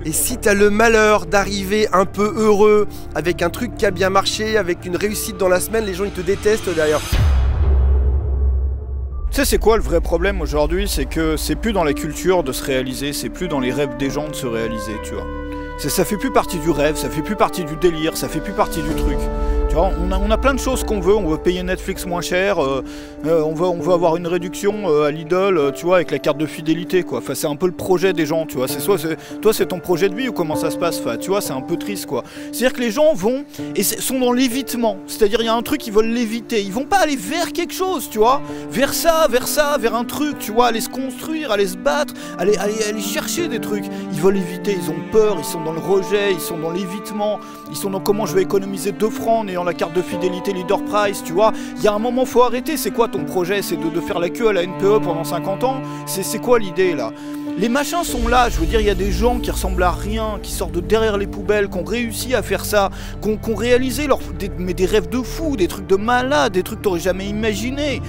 Et si t'as le malheur d'arriver un peu heureux, avec un truc qui a bien marché, avec une réussite dans la semaine, les gens ils te détestent derrière. Tu sais c'est quoi le vrai problème aujourd'hui? C'est que c'est plus dans la culture de se réaliser, c'est plus dans les rêves des gens de se réaliser, tu vois. Ça fait plus partie du rêve, ça fait plus partie du délire, ça fait plus partie du truc. Tu vois, on a plein de choses qu'on veut, on veut payer Netflix moins cher, on veut avoir une réduction à Lidl, tu vois, avec la carte de fidélité, quoi. Enfin, c'est un peu le projet des gens, tu vois. Toi, c'est ton projet de vie ou comment ça se passe? Enfin, tu vois, c'est un peu triste, quoi. C'est-à-dire que les gens vont et sont dans l'évitement. C'est-à-dire, il y a un truc, ils veulent l'éviter. Ils vont pas aller vers quelque chose, tu vois. Vers ça, vers un truc, tu vois. Aller se construire, aller se battre, aller chercher des trucs. Ils veulent éviter, ils ont peur, ils sont dans le rejet, ils sont dans l'évitement, ils sont dans comment je vais économiser 2 francs en ayant la carte de fidélité Leader Price, tu vois. Il y a un moment, faut arrêter. C'est quoi ton projet? C'est de faire la queue à la NPE pendant 50 ans? C'est quoi l'idée, là? Les machins sont là, je veux dire, il y a des gens qui ressemblent à rien, qui sortent de derrière les poubelles, qui ont réussi à faire ça, qui ont réalisé des rêves de fou, des trucs de malade, des trucs que t'aurais jamais imaginé.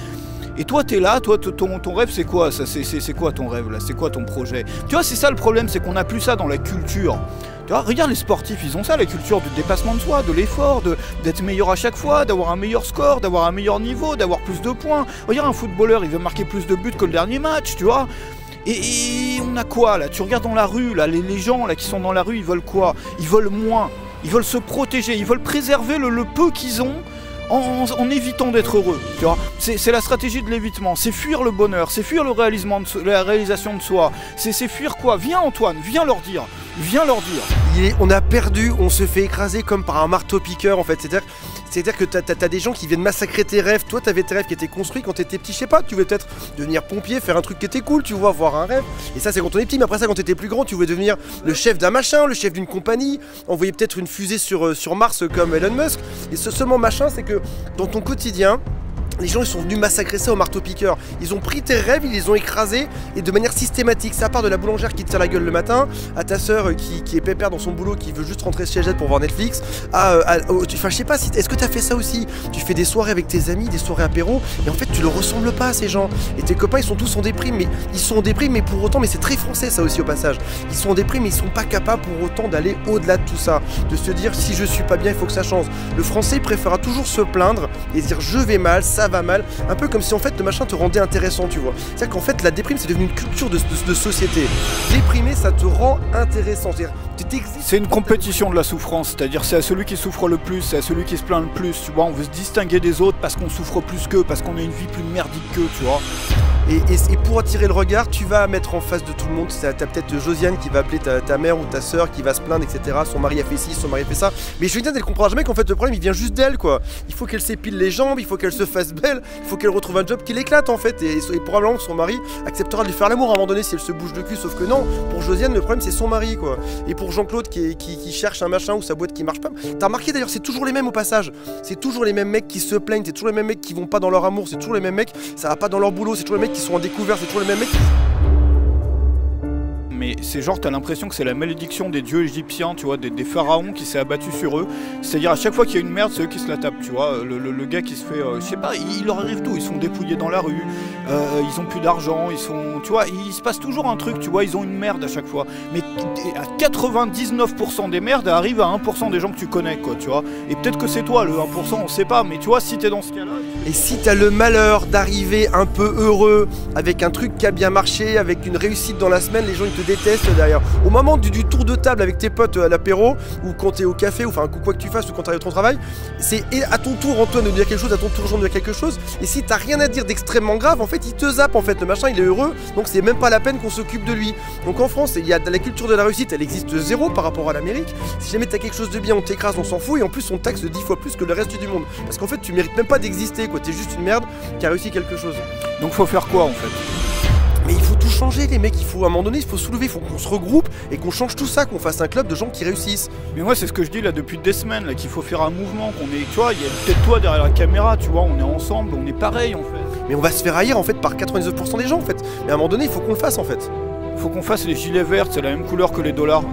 Et toi, t'es là, toi, ton rêve, c'est quoi ça? C'est quoi ton rêve, là? C'est quoi ton projet? Tu vois, c'est ça le problème, c'est qu'on n'a plus ça dans la culture. Tu vois, regarde les sportifs, ils ont ça, la culture du dépassement de soi, de l'effort, d'être meilleur à chaque fois, d'avoir un meilleur score, d'avoir un meilleur niveau, d'avoir plus de points. Regarde un footballeur, il veut marquer plus de buts que le dernier match, tu vois. Et on a quoi, là? Tu regardes dans la rue, là, les gens là, qui sont dans la rue, ils veulent quoi? Ils veulent moins, ils veulent se protéger, ils veulent préserver le peu qu'ils ont, en évitant d'être heureux, tu vois. C'est la stratégie de l'évitement, c'est fuir le bonheur, c'est fuir la réalisation de soi, c'est fuir quoi? Viens Antoine, viens leur dire. On a perdu, on se fait écraser comme par un marteau-piqueur en fait, c'est-à-dire que t'as des gens qui viennent massacrer tes rêves. Toi t'avais tes rêves qui étaient construits quand t'étais petit, je sais pas, tu voulais peut-être devenir pompier, faire un truc qui était cool, tu vois, avoir un rêve. Et ça c'est quand on est petit, mais après ça quand t'étais plus grand, tu voulais devenir le chef d'un machin, le chef d'une compagnie, envoyer peut-être une fusée sur Mars comme Elon Musk. Et ce seulement machin, c'est que dans ton quotidien, les gens ils sont venus massacrer ça au marteau-piqueur. Ils ont pris tes rêves, ils les ont écrasés et de manière systématique. Ça part de la boulangère qui te tire la gueule le matin, à ta sœur qui est pépère dans son boulot, qui veut juste rentrer chez elle pour voir Netflix. Enfin je sais pas, est-ce que t'as fait ça aussi? Tu fais des soirées avec tes amis, des soirées apéro, et en fait tu le ressembles pas à ces gens. Et tes copains ils sont tous en déprime, mais ils sont en déprime, mais pour autant, mais c'est très français ça aussi au passage. Ils sont en déprime, mais ils sont pas capables pour autant d'aller au-delà de tout ça, de se dire si je suis pas bien, il faut que ça change. Le français il préférera toujours se plaindre et se dire je vais mal, ça va mal, un peu comme si en fait le machin te rendait intéressant, tu vois. C'est-à-dire qu'en fait la déprime c'est devenu une culture de société. Déprimer ça te rend intéressant, c'est une compétition de la souffrance, c'est-à-dire c'est à celui qui souffre le plus, c'est à celui qui se plaint le plus, tu vois. On veut se distinguer des autres parce qu'on souffre plus qu'eux, parce qu'on a une vie plus merdique qu'eux, tu vois. Et pour attirer le regard, tu vas mettre en face de tout le monde. T'as peut-être Josiane qui va appeler ta mère ou ta soeur qui va se plaindre, etc. Son mari a fait ci, son mari a fait ça. Mais Josiane, elle comprendra jamais qu'en fait le problème il vient juste d'elle, quoi. Il faut qu'elle s'épile les jambes, il faut qu'elle se fasse belle, il faut qu'elle retrouve un job qui l'éclate en fait. Et probablement son mari acceptera de lui faire l'amour à un moment donné si elle se bouge le cul. Sauf que non, pour Josiane, le problème c'est son mari, quoi. Et pour Jean-Claude qui cherche un machin ou sa boîte qui marche pas. T'as remarqué d'ailleurs, c'est toujours les mêmes au passage. C'est toujours les mêmes mecs qui se plaignent, c'est toujours les mêmes mecs qui vont pas dans leur amour, c'est toujours les mêmes mecs, ça va pas dans leur boulot, c'est toujours les mecs qui sont en découverte, c'est toujours les mêmes mecs. Mais c'est genre, t'as l'impression que c'est la malédiction des dieux égyptiens, tu vois, des pharaons qui s'est abattu sur eux. C'est-à-dire à chaque fois qu'il y a une merde, c'est eux qui se la tapent, tu vois. Le gars qui se fait, je sais pas, il leur arrive tout, ils sont dépouillés dans la rue, ils ont plus d'argent, ils sont, tu vois, il se passe toujours un truc, tu vois, ils ont une merde à chaque fois. Mais à 99% des merdes arrivent à 1% des gens que tu connais, quoi, tu vois. Et peut-être que c'est toi, le 1%, on sait pas, mais tu vois, si t'es dans ce cas-là... Et si t'as le malheur d'arriver un peu heureux, avec un truc qui a bien marché, avec une réussite dans la semaine, les gens ils te détestent derrière. Au moment du tour de table avec tes potes à l'apéro, ou quand t'es au café, ou enfin quoi que tu fasses, ou quand t'arrives à ton travail, c'est à ton tour Antoine de dire quelque chose, à ton tour Jean de dire quelque chose, et si t'as rien à dire d'extrêmement grave, en fait il te zappe en fait, le machin il est heureux, donc c'est même pas la peine qu'on s'occupe de lui. Donc en France, il y a la culture de la réussite, elle existe zéro par rapport à l'Amérique. Si jamais t'as quelque chose de bien, on t'écrase, on s'en fout, et en plus on taxe 10 fois plus que le reste du monde. Parce qu'en fait tu mérites même pas d'exister, quoi, t'es juste une merde qui a réussi quelque chose. Donc faut faire quoi en fait? Mais il faut tout changer les mecs, il faut à un moment donné, il faut soulever, il faut qu'on se regroupe et qu'on change tout ça, qu'on fasse un club de gens qui réussissent. Mais moi c'est ce que je dis là depuis des semaines, là, qu'il faut faire un mouvement, qu'on est, tu vois, il y a peut-être toi derrière la caméra, tu vois, on est ensemble, on est parein en fait. Mais on va se faire haïr en fait par 99% des gens en fait. Mais à un moment donné, il faut qu'on le fasse en fait. Il faut qu'on fasse les gilets verts, c'est la même couleur que les dollars.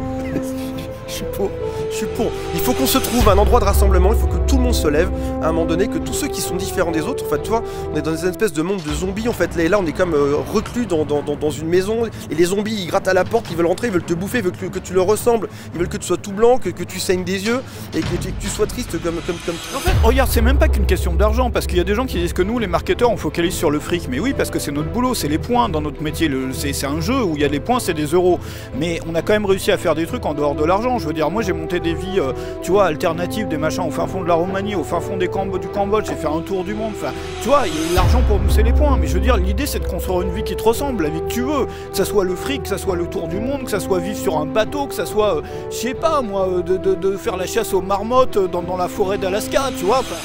Je suis pour. Je suis pour. Il faut qu'on se trouve un endroit de rassemblement, il faut que tout le monde se lève à un moment donné, que tous ceux qui sont différents des autres, en fait, tu vois, on est dans une espèce de monde de zombies, en fait, là on est comme reclus dans une maison, et les zombies ils grattent à la porte, ils veulent rentrer, ils veulent te bouffer, ils veulent que tu leur ressembles, ils veulent que tu sois tout blanc, que tu saignes des yeux, et que tu sois triste comme... En fait, regarde, c'est même pas qu'une question d'argent, parce qu'il y a des gens qui disent que nous, les marketeurs, on focalise sur le fric, mais oui, parce que c'est notre boulot, c'est les points dans notre métier, c'est un jeu où il y a des points, c'est des euros, mais on a quand même réussi à faire des trucs en dehors de l'argent. Je veux dire, moi j'ai monté des vies, tu vois, alternatives, des machins au fin fond de la Roumanie, au fin fond du Cambodge, j'ai fait un tour du monde, enfin, tu vois, l'argent pour nous c'est les points, mais je veux dire, l'idée c'est de construire une vie qui te ressemble, la vie que tu veux, que ça soit le fric, que ça soit le tour du monde, que ça soit vivre sur un bateau, que ça soit, je sais pas moi, de faire la chasse aux marmottes dans la forêt d'Alaska, tu vois, enfin...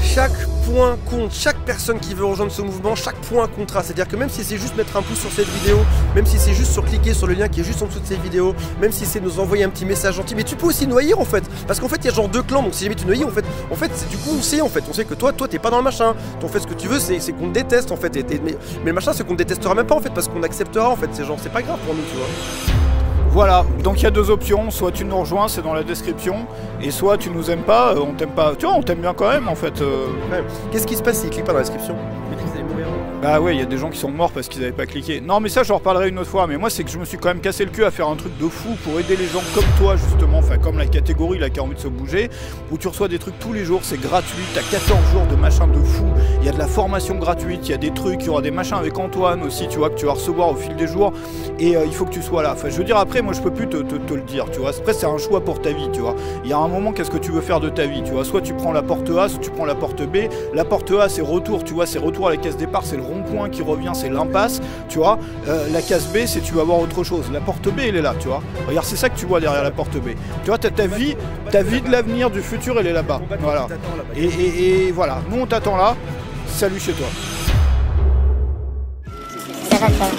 Chaque point compte, chaque personne qui veut rejoindre ce mouvement, chaque point comptera. C'est-à-dire que même si c'est juste mettre un pouce sur cette vidéo, même si c'est juste cliquer sur le lien qui est juste en dessous de cette vidéo, même si c'est nous envoyer un petit message gentil, mais tu peux aussi noyer en fait. Parce qu'en fait, il y a genre 2 clans, donc si jamais tu noies, en fait du coup on sait que toi t'es pas dans le machin. En fait, ce que tu veux, c'est qu'on te déteste en fait. Mais le machin, c'est qu'on te détestera même pas en fait, parce qu'on acceptera en fait. C'est genre, c'est pas grave pour nous, tu vois. Voilà, donc il y a 2 options, soit tu nous rejoins, c'est dans la description, et soit tu nous aimes pas, on t'aime pas, tu vois, on t'aime bien quand même en fait. Ouais. Qu'est-ce qui se passe s'ils cliquent pas dans la description? Bah ouais, il y a des gens qui sont morts parce qu'ils avaient pas cliqué. Non mais ça j'en reparlerai une autre fois, mais moi c'est que je me suis quand même cassé le cul à faire un truc de fou pour aider les gens comme toi justement, enfin comme la catégorie là qui a envie de se bouger, où tu reçois des trucs tous les jours, c'est gratuit, t'as 14 jours de machin de fou, il y a de la formation gratuite, il y a des trucs, il y aura des machins avec Antoine aussi, tu vois, que tu vas recevoir au fil des jours, et il faut que tu sois là. Enfin je veux dire, après moi je peux plus te le dire, tu vois, après c'est un choix pour ta vie, tu vois. Il y a un moment, qu'est-ce que tu veux faire de ta vie, tu vois, soit tu prends la porte A, soit tu prends la porte B. La porte A c'est retour, tu vois, c'est retour à la case départ, c'est le rond-point qui revient, c'est l'impasse, tu vois. La case B, c'est tu vas voir autre chose. La porte B, elle est là, tu vois. Regarde, c'est ça que tu vois derrière la porte B. Tu vois, t'as ta vie de l'avenir, du futur, elle est là-bas. Voilà. Et voilà, nous on t'attend là. Salut chez toi. Ça va pas.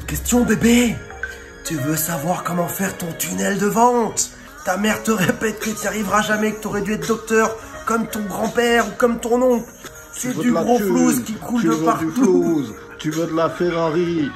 Question bébé, tu veux savoir comment faire ton tunnel de vente? Ta mère te répète que tu n'y arriveras jamais, que tu aurais dû être docteur comme ton grand-père ou comme ton oncle. C'est du gros flouze qui coule de partout. Tu veux de la Ferrari.